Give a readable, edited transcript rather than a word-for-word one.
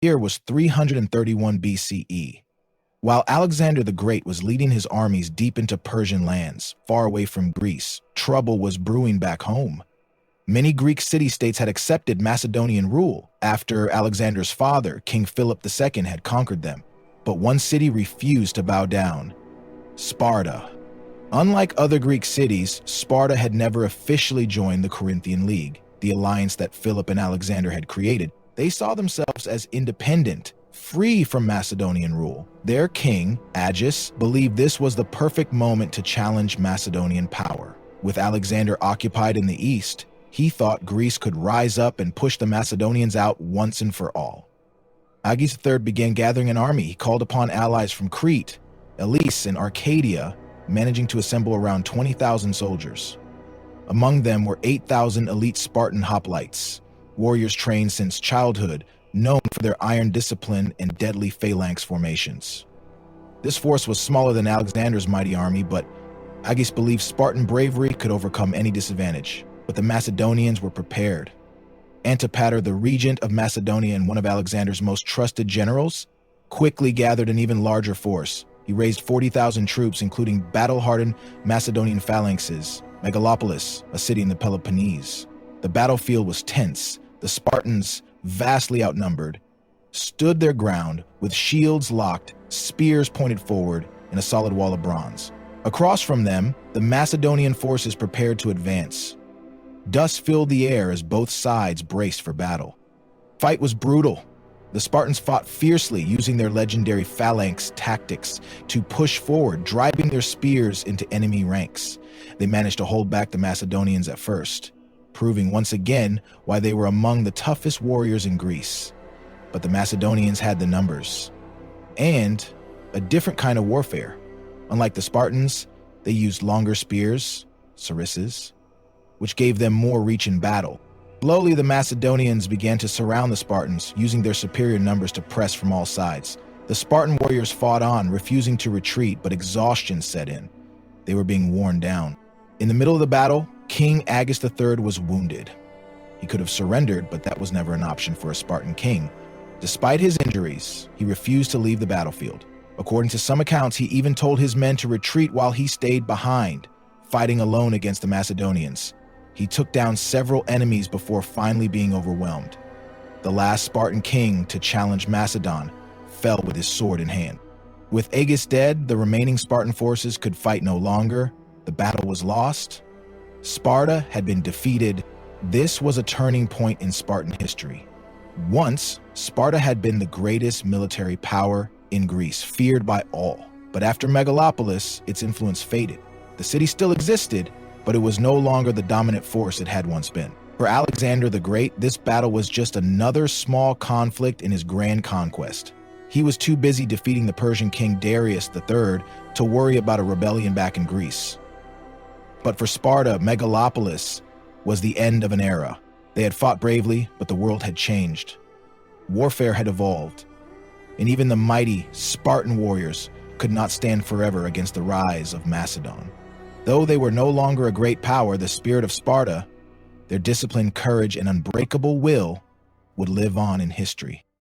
Year was 331 BCE. While Alexander the Great was leading his armies deep into Persian lands, far away from Greece, trouble was brewing back home. Many Greek city-states had accepted Macedonian rule after Alexander's father, King Philip II, had conquered them. But one city refused to bow down: Sparta. Unlike other Greek cities, Sparta had never officially joined the Corinthian League, the alliance that Philip and Alexander had created. They saw themselves as independent, free from Macedonian rule. Their king, Agis, believed this was the perfect moment to challenge Macedonian power. With Alexander occupied in the east, he thought Greece could rise up and push the Macedonians out once and for all. Agis III began gathering an army. He called upon allies from Crete, Elis, and Arcadia, managing to assemble around 20,000 soldiers. Among them were 8,000 elite Spartan hoplites, warriors trained since childhood, known for their iron discipline and deadly phalanx formations. This force was smaller than Alexander's mighty army, but Agis believed Spartan bravery could overcome any disadvantage. But the Macedonians were prepared. Antipater, the regent of Macedonia and one of Alexander's most trusted generals, quickly gathered an even larger force. He raised 40,000 troops, including battle-hardened Macedonian phalanxes, Megalopolis, a city in the Peloponnese. The battlefield was tense. The Spartans, vastly outnumbered, stood their ground with shields locked, spears pointed forward, and a solid wall of bronze. Across from them, the Macedonian forces prepared to advance. Dust filled the air as both sides braced for battle. Fight was brutal. The Spartans fought fiercely, using their legendary phalanx tactics to push forward, driving their spears into enemy ranks. They managed to hold back the Macedonians at first, proving once again why they were among the toughest warriors in Greece. But the Macedonians had the numbers and a different kind of warfare. Unlike the Spartans, they used longer spears, sarissas, which gave them more reach in battle. Slowly, the Macedonians began to surround the Spartans, using their superior numbers to press from all sides. The Spartan warriors fought on, refusing to retreat, but exhaustion set in. They were being worn down. In the middle of the battle, King Agis III was wounded. He could have surrendered, but that was never an option for a Spartan king. Despite his injuries, he refused to leave the battlefield. According to some accounts, he even told his men to retreat while he stayed behind, fighting alone against the Macedonians. He took down several enemies before finally being overwhelmed. The last Spartan king to challenge Macedon fell with his sword in hand. With Agis dead, the remaining Spartan forces could fight no longer. The battle was lost. Sparta had been defeated. This was a turning point in Spartan history. Once, Sparta had been the greatest military power in Greece, feared by all. But after Megalopolis, its influence faded. The city still existed, but it was no longer the dominant force it had once been. For Alexander the Great, this battle was just another small conflict in his grand conquest. He was too busy defeating the Persian king Darius III to worry about a rebellion back in Greece. But for Sparta, Megalopolis was the end of an era. They had fought bravely, but the world had changed. Warfare had evolved, and even the mighty Spartan warriors could not stand forever against the rise of Macedon. Though they were no longer a great power, the spirit of Sparta, their discipline, courage, and unbreakable will would live on in history.